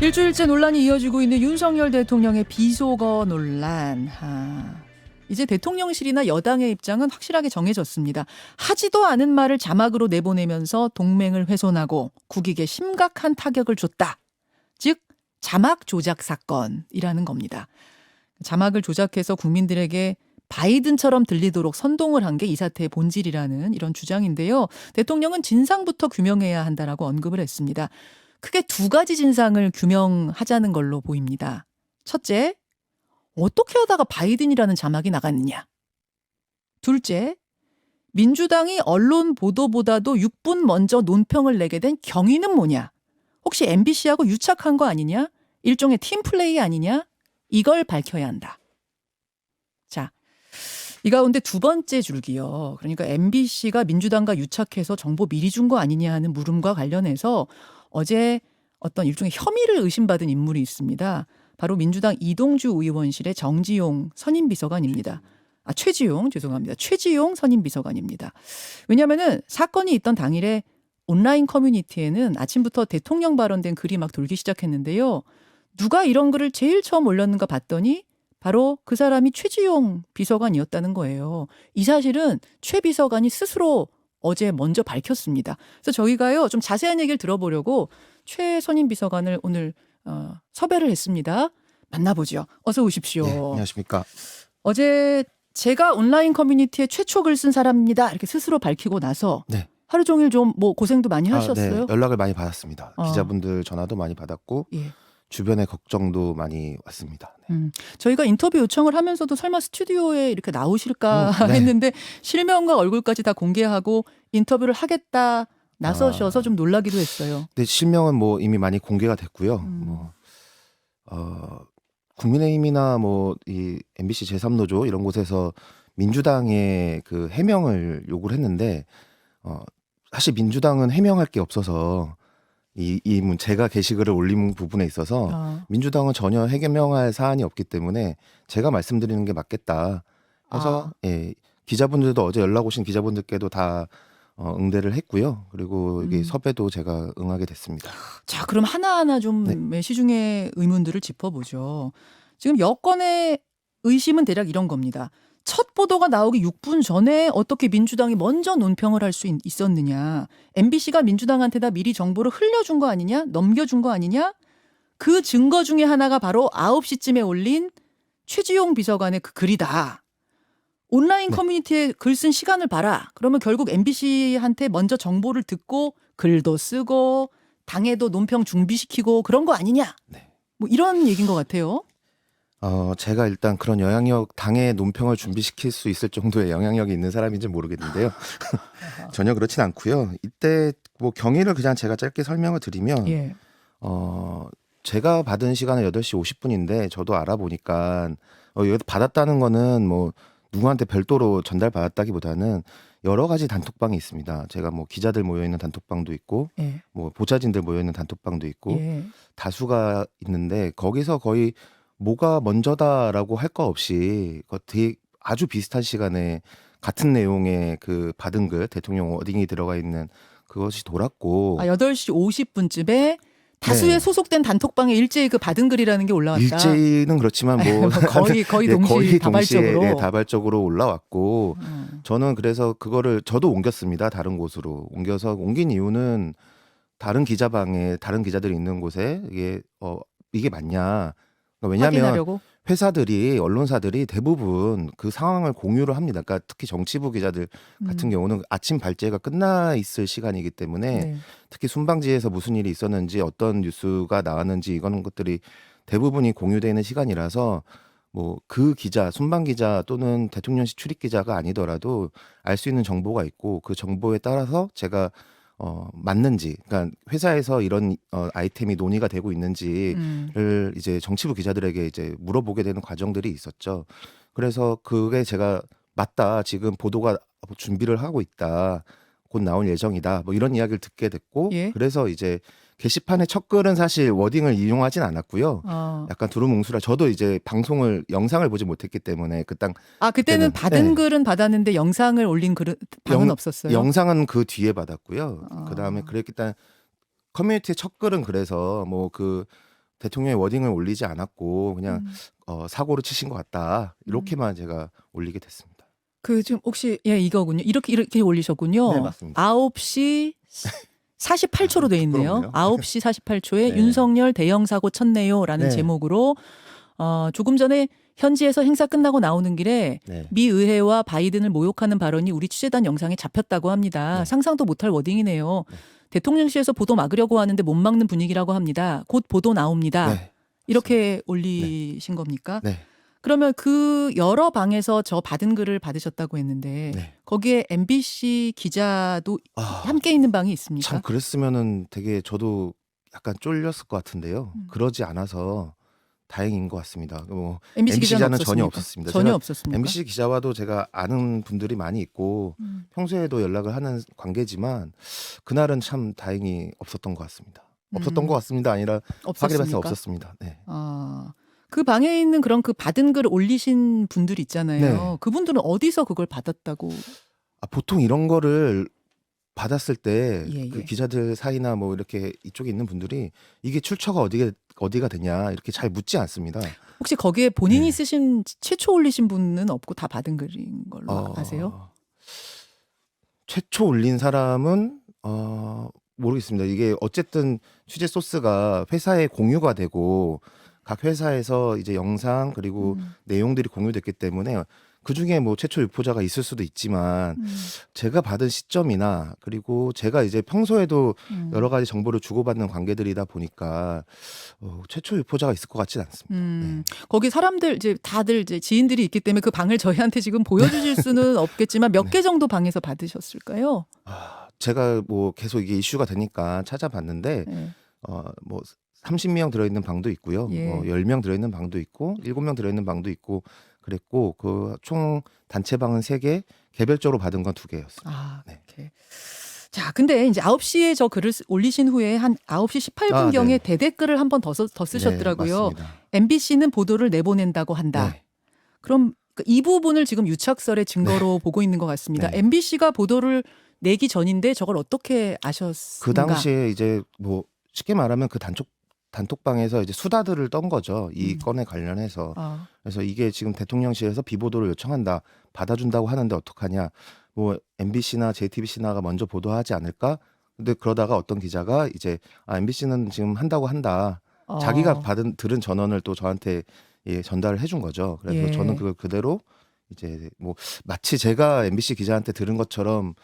일주일째 논란이 이어지고 있는 윤석열 대통령의 비속어 논란. 이제 대통령실이나 여당의 입장은 확실하게 정해졌습니다. 하지도 않은 말을 자막으로 내보내면서 동맹을 훼손하고 국익에 심각한 타격을 줬다. 즉 자막 조작 사건이라는 겁니다. 자막을 조작해서 국민들에게 바이든처럼 들리도록 선동을 한 게 이 사태의 본질이라는 이런 주장인데요. 대통령은 진상부터 규명해야 한다라고 언급을 했습니다. 크게 두 가지 진상을 규명하자는 걸로 보입니다. 첫째, 어떻게 하다가 바이든이라는 자막이 나갔느냐. 둘째, 민주당이 언론 보도보다도 6분 먼저 논평을 내게 된 경위는 뭐냐. 혹시 MBC하고 유착한 거 아니냐? 일종의 팀플레이 아니냐? 이걸 밝혀야 한다. 자, 이 가운데 두 번째 줄기요. 그러니까 MBC가 민주당과 유착해서 정보 미리 준 거 아니냐 하는 물음과 관련해서 어제 어떤 일종의 혐의를 의심받은 인물이 있습니다. 바로 민주당 이동주 의원실의 정지용 선임비서관입니다. 최지용 죄송합니다. 최지용 선임비서관입니다. 왜냐하면은 사건이 있던 당일에 온라인 커뮤니티에는 아침부터 대통령 발언된 글이 막 돌기 시작했는데요. 누가 이런 글을 제일 처음 올렸는가 봤더니 바로 그 사람이 최지용 비서관이었다는 거예요. 이 사실은 최 비서관이 스스로 어제 먼저 밝혔습니다. 그래서 저희가요 좀 자세한 얘기를 들어보려고 최 선임 비서관을 오늘 섭외를 했습니다. 만나보죠. 어서 오십시오. 네, 안녕하십니까. 어제 제가 온라인 커뮤니티에 최초 글 쓴 사람입니다. 이렇게 스스로 밝히고 나서 네. 하루 종일 좀 뭐 고생도 많이 하셨어요? 네, 연락을 많이 받았습니다. 어. 기자분들 전화도 많이 받았고 예. 주변에 걱정도 많이 왔습니다. 네. 저희가 인터뷰 요청을 하면서도 설마 스튜디오에 이렇게 나오실까 네. 했는데 실명과 얼굴까지 다 공개하고 인터뷰를 하겠다 나서셔서 좀 놀라기도 했어요. 네, 실명은 뭐 이미 많이 공개가 됐고요. 국민의힘이나 뭐 이 MBC 제3노조 이런 곳에서 민주당의 그 해명을 요구를 했는데 사실 민주당은 해명할 게 없어서 제가 게시글을 올린 부분에 있어서 민주당은 전혀 해명할 사안이 없기 때문에 제가 말씀드리는 게 맞겠다 해서 예, 기자분들도 어제 연락 오신 기자분들께도 다 응대를 했고요. 그리고 이게 섭외도 제가 응하게 됐습니다. 자, 그럼 하나하나 좀 시중의 의문들을 짚어보죠. 지금 여권의 의심은 대략 이런 겁니다. 첫 보도가 나오기 6분 전에 어떻게 민주당이 먼저 논평을 할 수 있었느냐. MBC가 민주당한테다 미리 정보를 흘려준 거 아니냐? 넘겨준 거 아니냐? 그 증거 중에 하나가 바로 9시쯤에 올린 최지용 비서관의 그 글이다. 온라인 커뮤니티에 글 쓴 시간을 봐라. 그러면 결국 MBC한테 먼저 정보를 듣고 글도 쓰고 당에도 논평 준비시키고 그런 거 아니냐? 네. 뭐 이런 얘기인 것 같아요. 제가 일단 그런 영향력, 당의 논평을 준비시킬 수 있을 정도의 영향력이 있는 사람인지 모르겠는데요. 전혀 그렇진 않고요. 이때 뭐 경위를 그냥 제가 짧게 설명을 드리면 예. 제가 받은 시간은 8시 50분인데 저도 알아보니까 여기 받았다는 거는 뭐 누구한테 별도로 전달받았다기보다는 여러 가지 단톡방이 있습니다. 제가 뭐 기자들 모여 있는 단톡방도 있고 예. 뭐 보좌진들 모여 있는 단톡방도 있고 예. 다수가 있는데 거기서 거의 뭐가 먼저다라고 할 거 없이 되게 아주 비슷한 시간에 같은 내용의 그 받은 글 대통령 워딩이 들어가 있는 그것이 돌았고 8시 50분쯤에 다수의 네. 소속된 단톡방에 일제히 그 받은 글이라는 게 올라왔다. 일제히는 그렇지만 뭐 거의 네, 동시 거의 다발적으로. 동시에 다발적으로 올라왔고 저는 그래서 그거를 저도 옮겼습니다. 다른 곳으로 옮겨서 옮긴 이유는 다른 기자방에 다른 기자들이 있는 곳에 이게 맞냐. 그러니까 왜냐하면 확인하려고? 회사들이 언론사들이 대부분 그 상황을 공유를 합니다. 그러니까 특히 정치부 기자들 같은 경우는 아침 발제가 끝나 있을 시간이기 때문에 네. 특히 순방지에서 무슨 일이 있었는지 어떤 뉴스가 나왔는지 이런 것들이 대부분이 공유되어 있는 시간이라서 뭐 그 기자, 순방 기자 또는 대통령실 출입 기자가 아니더라도 알 수 있는 정보가 있고 그 정보에 따라서 제가 맞는지, 그러니까 회사에서 이런 아이템이 논의가 되고 있는지를 이제 정치부 기자들에게 이제 물어보게 되는 과정들이 있었죠. 그래서 그게 제가 맞다, 지금 보도가 준비를 하고 있다, 곧 나올 예정이다, 뭐 이런 이야기를 듣게 됐고, 예. 그래서 이제 게시판의 첫 글은 사실 워딩을 이용하진 않았고요. 약간 두루뭉술한, 저도 이제 방송을 영상을 보지 못했기 때문에 그때는 그때는 받은 네. 글은 받았는데 영상을 올린 방은 없었어요. 영상은 그 뒤에 받았고요. 그다음에 그랬기 때문에 커뮤니티의 첫 글은 그래서 뭐 그 대통령의 워딩을 올리지 않았고 그냥 음. 사고로 치신 것 같다. 이렇게만 제가 올리게 됐습니다. 그 지금 혹시 이거군요. 이렇게 네, 올리셨군요. 맞습니다. 9시 48초로 돼 있네요. 부끄럽네요. 9시 48초에 네. 윤석열 대형 사고 쳤네요라는 네. 제목으로 조금 전에 현지에서 행사 끝나고 나오는 길에 네. 미 의회와 바이든을 모욕하는 발언이 우리 취재단 영상에 잡혔다고 합니다. 네. 상상도 못할 워딩이네요. 네. 대통령실에서 보도 막으려고 하는데 못 막는 분위기라고 합니다. 곧 보도 나옵니다. 네. 이렇게 올리신 겁니까? 네. 그러면 그 여러 방에서 저 받은 글을 받으셨다고 했는데 네. 거기에 MBC 기자도 아, 함께 있는 방이 있습니까? 참 그랬으면은 되게 저도 약간 쫄렸을 것 같은데요. 그러지 않아서 다행인 것 같습니다. 뭐 MBC MBC 기자는 기자는 전혀 없었습니까? 없었습니다. 전혀 제가 없었습니까? MBC 기자와도 제가 아는 분들이 많이 있고 평소에도 연락을 하는 관계지만 그날은 참 다행히 없었던 것 같습니다. 없었던 것 같습니다. 아니라 확인해봤을 때 없었습니까? 없었습니다. 네. 그 방에 있는 그런 그 받은 글 올리신 분들 있잖아요. 네. 그분들은 어디서 그걸 받았다고? 보통 이런 거를 받았을 때 예, 그 예. 기자들 사이나 뭐 이렇게 이쪽에 있는 분들이 이게 출처가 어디가 되냐 이렇게 잘 묻지 않습니다. 혹시 거기에 본인이 네. 쓰신 최초 올리신 분은 없고 다 받은 글인 걸로 아세요? 최초 올린 사람은 모르겠습니다. 이게 어쨌든 취재 소스가 회사에 공유가 되고 각 회사에서 이제 영상 그리고 내용들이 공유됐기 때문에 그 중에 뭐 최초 유포자가 있을 수도 있지만 제가 받은 시점이나 그리고 제가 이제 평소에도 여러 가지 정보를 주고받는 관계들이다 보니까 최초 유포자가 있을 것 같지는 않습니다. 네. 거기 사람들 이제 다들 이제 지인들이 있기 때문에 그 방을 저희한테 지금 보여주실 수는 없겠지만 몇 개 정도 방에서 받으셨을까요? 제가 뭐 계속 이게 이슈가 되니까 찾아봤는데 네. 뭐 30명 들어있는 방도 있고요. 예. 10명 들어있는 방도 있고 7명 들어있는 방도 있고 그랬고 그 총 단체방은 3개, 개별적으로 받은 건 2개였습니다. 네. 이렇게. 자, 근데 이제 9시에 저 글을 올리신 후에 한 9시 18분경에 네. 대댓글을 한 번 더 쓰셨더라고요. 네, 맞습니다. MBC는 보도를 내보낸다고 한다. 네. 그럼 이 부분을 지금 유착설의 증거로 보고 있는 것 같습니다. 네. MBC가 보도를 내기 전인데 저걸 어떻게 그 아셨습니까? 당시에 이제 뭐 쉽게 말하면 그 단톡방에서 이제 수다들을 떤 거죠. 이 건에 관련해서. 그래서 이게 지금 대통령실에서 비보도를 요청한다. 받아준다고 하는데 어떡하냐. 뭐 MBC나 JTBC나가 먼저 보도하지 않을까? 근데 그러다가 어떤 기자가 이제 MBC는 지금 한다고 한다. 자기가 들은 전원을 또 저한테 전달을 해준 거죠. 그래서 예. 저는 그걸 그대로 이제 뭐 마치 제가 MBC 기자한테 들은 것처럼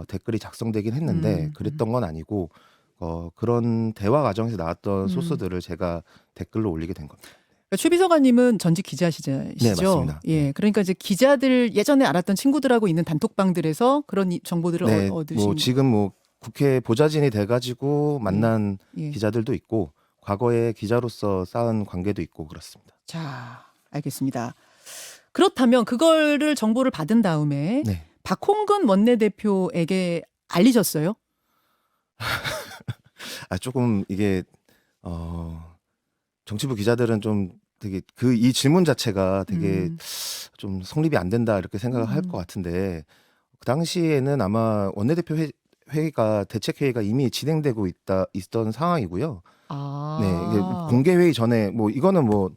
댓글이 작성되긴 했는데 그랬던 건 아니고 그런 대화 과정에서 나왔던 소스들을 제가 댓글로 올리게 된 겁니다. 그러니까 최 비서관님은 전직 기자시죠? 네, 맞습니다. 예, 그러니까 이제 기자들 예전에 알았던 친구들하고 있는 단톡방들에서 그런 정보들을 네, 얻으신 뭐 지금 뭐 국회 보좌진이 돼가지고 만난 예. 기자들도 있고 과거에 기자로서 쌓은 관계도 있고 그렇습니다. 자, 알겠습니다. 그렇다면 그거를 정보를 받은 다음에 네. 박홍근 원내대표에게 알리셨어요? 조금 이게 정치부 기자들은 좀 되게 이 질문 자체가 되게 좀 성립이 안 된다 이렇게 생각을 할 것 같은데 그 당시에는 아마 원내대표 회의가 대책회의가 이미 진행되고 있던 상황이고요. 네, 이게 공개 회의 전에 뭐 이거는 뭐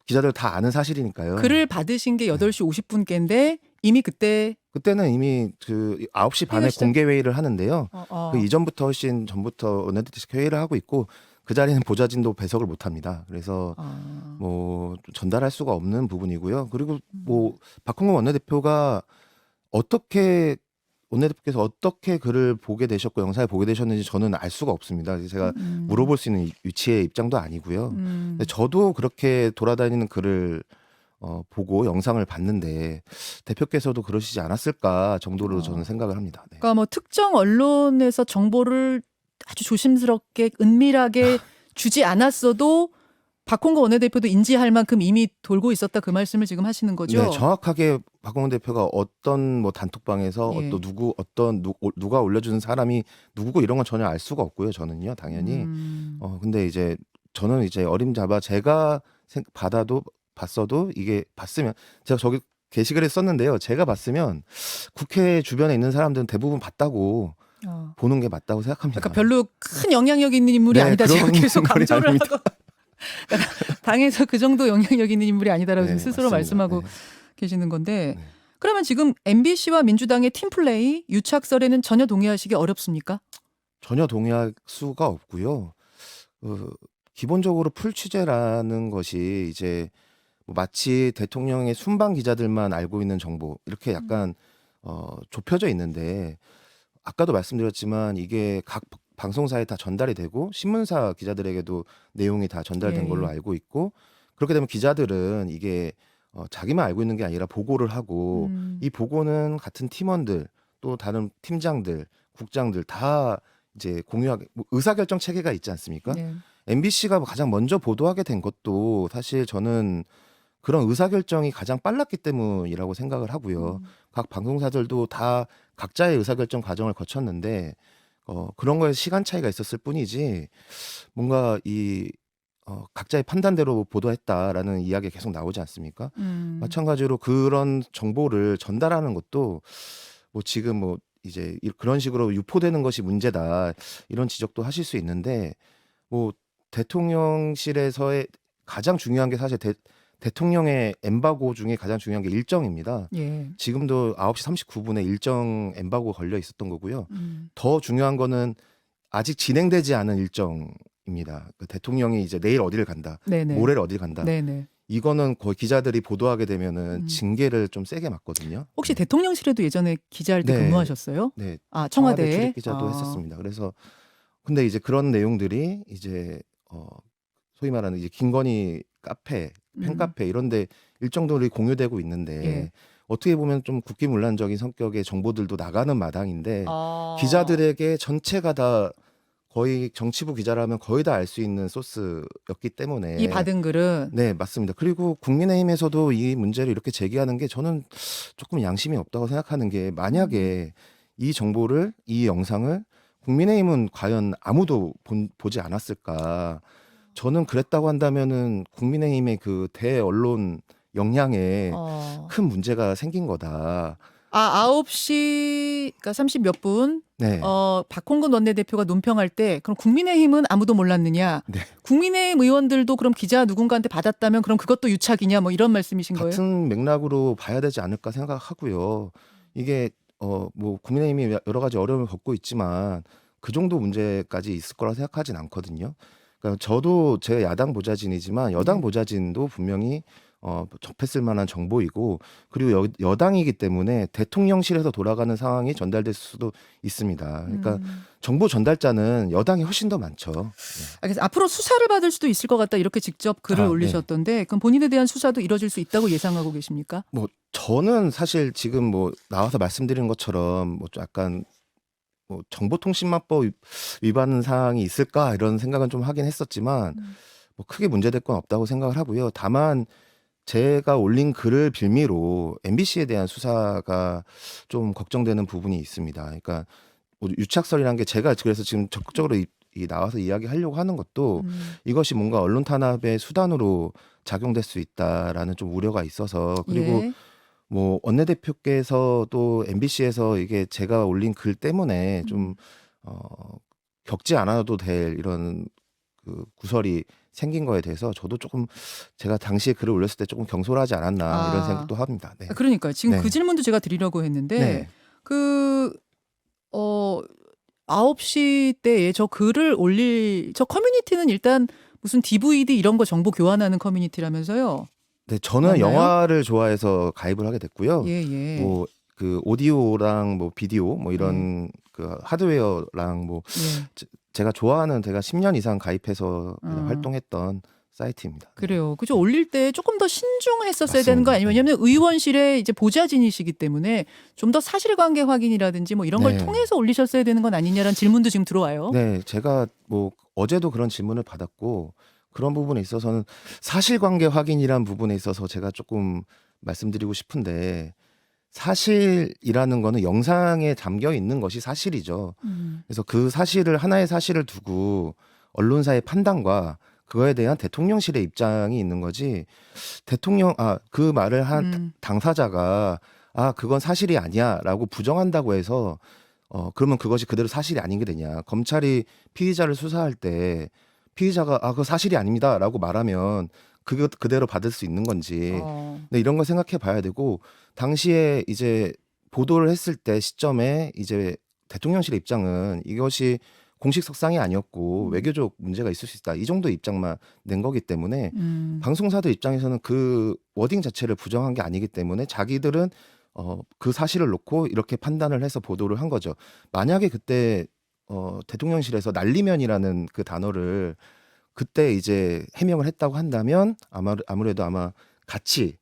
기자들 다 아는 사실이니까요. 글을 받으신 게 8시 50분께인데 이미 그때는 이미 그 9시 반에 회의가 공개 회의를 하는데요. 그 이전부터 훨씬 전부터 원내대책 회의를 하고 있고 그 자리는 보좌진도 배석을 못 합니다. 그래서 뭐 전달할 수가 없는 부분이고요. 그리고 뭐 박홍근 원내대표께서 어떻게 글을 보게 되셨고 영상을 보게 되셨는지 저는 알 수가 없습니다. 제가 물어볼 수 있는 위치의 입장도 아니고요. 근데 저도 그렇게 돌아다니는 글을 보고 영상을 봤는데 대표께서도 그러시지 않았을까 정도로 저는 생각을 합니다. 네. 그러니까 뭐 특정 언론에서 정보를 아주 조심스럽게 은밀하게 주지 않았어도 박홍근 원내대표도 인지할 만큼 이미 돌고 있었다 그 말씀을 지금 하시는 거죠? 네, 정확하게 박홍근 대표가 어떤 뭐 단톡방에서 누가 올려주는 사람이 누구고 이런 건 전혀 알 수가 없고요. 저는요, 당연히. 근데 이제 저는 이제 어림잡아 제가 봤어도 이게 봤으면 제가 저기 게시글에 썼는데요. 제가 봤으면 국회 주변에 있는 사람들은 대부분 봤다고 보는 게 맞다고 생각합니다. 그러니까 별로 큰 영향력 있는 인물이 네, 아니다. 제가 그런 계속 인물이 강조를 아닙니다. 하고 당에서 그 정도 영향력 있는 인물이 아니다라고 네, 지금 스스로 맞습니다. 말씀하고 네. 계시는 건데 네. 그러면 지금 MBC와 민주당의 팀플레이 유착설에는 전혀 동의하시기 어렵습니까? 전혀 동의할 수가 없고요. 기본적으로 풀취재라는 것이 이제 뭐 마치 대통령의 순방 기자들만 알고 있는 정보 이렇게 약간 좁혀져 있는데 아까도 말씀드렸지만 이게 각 방송사에 다 전달이 되고 신문사 기자들에게도 내용이 다 전달된 예, 걸로 예. 알고 있고 그렇게 되면 기자들은 이게 자기만 알고 있는 게 아니라 보고를 하고 이 보고는 같은 팀원들 또 다른 팀장들, 국장들 다 이제 공유하게 뭐 의사결정 체계가 있지 않습니까? 네. MBC가 가장 먼저 보도하게 된 것도 사실 저는 그런 의사결정이 가장 빨랐기 때문이라고 생각을 하고요. 각 방송사들도 다 각자의 의사결정 과정을 거쳤는데 그런 거에 시간 차이가 있었을 뿐이지 뭔가 이 각자의 판단대로 보도했다라는 이야기가 계속 나오지 않습니까? 마찬가지로 그런 정보를 전달하는 것도 뭐 지금 뭐 이제 그런 식으로 유포되는 것이 문제다 이런 지적도 하실 수 있는데 뭐 대통령실에서의 가장 중요한 게 사실 대통령의 엠바고 중에 가장 중요한 게 일정입니다. 예. 지금도 9시 39분에 일정 엠바고 걸려 있었던 거고요. 음. 더 중요한 거는 아직 진행되지 않은 일정입니다. 그 대통령이 이제 내일 어디를 간다, 네네. 모레 어디를 간다. 네네. 이거는 거의 기자들이 보도하게 되면은 음. 징계를 좀 세게 맞거든요. 혹시 네. 대통령실에도 예전에 기자할 때 네. 근무하셨어요? 네, 아, 청와대 청와대에? 출입 기자도 했었습니다. 그래서 근데 이제 그런 내용들이 이제 소위 말하는 이제 김건희 카페, 팬카페 이런데 일정들이 공유되고 있는데 예. 어떻게 보면 좀 국기문란적인 성격의 정보들도 나가는 마당인데 아. 기자들에게 전체가 다 거의 정치부 기자라면 거의 다 알 수 있는 소스였기 때문에 이 받은 글은 네, 맞습니다. 그리고 국민의힘에서도 이 문제를 이렇게 제기하는 게 저는 조금 양심이 없다고 생각하는 게 만약에 이 정보를 이 영상을 국민의힘은 과연 아무도 보지 않았을까? 저는 그랬다고 한다면은 국민의힘의 그 대언론 역량에 큰 문제가 생긴 거다. 9시 그러니까 30 몇 분 네. 박홍근 원내대표가 논평할 때 그럼 국민의힘은 아무도 몰랐느냐? 네. 국민의힘 의원들도 그럼 기자 누군가한테 받았다면 그럼 그것도 유착이냐? 뭐 이런 말씀이신 거예요? 같은 맥락으로 봐야 되지 않을까 생각하고요. 이게 뭐 국민의힘이 여러 가지 어려움을 겪고 있지만 그 정도 문제까지 있을 거라 생각하진 않거든요. 그러니까 저도 제 야당 보좌진이지만 여당 네. 보좌진도 분명히 접했을 만한 정보이고 그리고 여당이기 때문에 대통령실에서 돌아가는 상황이 전달될 수도 있습니다. 그러니까 정보 전달자는 여당이 훨씬 더 많죠. 네. 알겠습니다. 앞으로 수사를 받을 수도 있을 것 같다 이렇게 직접 글을 네. 올리셨던데 그럼 본인에 대한 수사도 이뤄질 수 있다고 예상하고 계십니까? 뭐 저는 사실 지금 뭐 나와서 말씀드린 것처럼 뭐 좀 약간 뭐 정보통신망법 위반 사항이 있을까 이런 생각은 좀 하긴 했었지만 뭐 크게 문제될 건 없다고 생각을 하고요. 다만 제가 올린 글을 빌미로 MBC에 대한 수사가 좀 걱정되는 부분이 있습니다. 그러니까 뭐 유착설이라는 게 제가 그래서 지금 적극적으로 나와서 이야기하려고 하는 것도 이것이 뭔가 언론 탄압의 수단으로 작용될 수 있다라는 좀 우려가 있어서 그리고 예. 뭐 원내대표께서도 MBC에서 이게 제가 올린 글 때문에 좀 겪지 않아도 될 이런 그 구설이 생긴 거에 대해서 저도 조금 제가 당시에 글을 올렸을 때 조금 경솔하지 않았나 이런 생각도 합니다. 네. 그러니까 지금 네. 그 질문도 제가 드리려고 했는데 네. 9시 때에 저 글을 저 커뮤니티는 일단 무슨 DVD 이런 거 정보 교환하는 커뮤니티라면서요? 네, 저는 맞나요? 영화를 좋아해서 가입을 하게 됐고요. 예, 예. 뭐 그 오디오랑 뭐 비디오 뭐 이런 그 하드웨어랑 뭐 예. 제가 좋아하는 제가 10년 이상 가입해서 활동했던 사이트입니다. 네. 그래요. 그죠? 올릴 때 조금 더 신중했었어야 되는 맞습니다. 거 아니에요? 왜냐면 의원실에 이제 보좌진이시기 때문에 좀 더 사실관계 확인이라든지 뭐 이런 걸 네. 통해서 올리셨어야 되는 건 아니냐라는 질문도 지금 들어와요. 네, 제가 뭐 어제도 그런 질문을 받았고 그런 부분에 있어서는 사실관계 확인이란 부분에 있어서 제가 조금 말씀드리고 싶은데 사실이라는 거는 영상에 담겨 있는 것이 사실이죠. 그래서 그 사실을 하나의 사실을 두고 언론사의 판단과 그거에 대한 대통령실의 입장이 있는 거지 그 말을 한 당사자가 그건 사실이 아니야라고 부정한다고 해서 그러면 그것이 그대로 사실이 아닌 게 되냐. 검찰이 피의자를 수사할 때 피의자가 그거 사실이 아닙니다라고 말하면 그거 그대로 받을 수 있는 건지 네, 이런 걸 생각해 봐야 되고 당시에 이제 보도를 했을 때 시점에 이제 대통령실의 입장은 이것이 공식 석상이 아니었고 외교적 문제가 있을 수 있다. 이 정도의 입장만 낸 거기 때문에 방송사들 입장에서는 그 워딩 자체를 부정한 게 아니기 때문에 자기들은 그 사실을 놓고 이렇게 판단을 해서 보도를 한 거죠. 만약에 그때 대통령실에서 날리면이라는 그 단어를 그때 이제 해명을 했다고 한다면 아무래도 아마 같이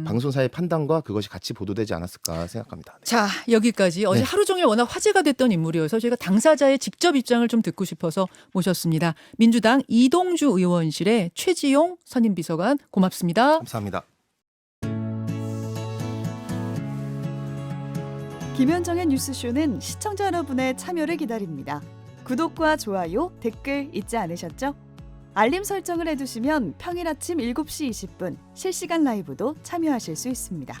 방송사의 판단과 그것이 같이 보도되지 않았을까 생각합니다. 네. 자, 여기까지 어제 네. 하루 종일 워낙 화제가 됐던 인물이어서 저희가 당사자의 직접 입장을 좀 듣고 싶어서 모셨습니다. 민주당 이동주 의원실의 최지용 선임비서관 고맙습니다. 감사합니다. 김현정의 뉴스쇼는 시청자 여러분의 참여를 기다립니다. 구독과 좋아요, 댓글 잊지 않으셨죠? 알림 설정을 해두시면 평일 아침 7시 20분 실시간 라이브도 참여하실 수 있습니다.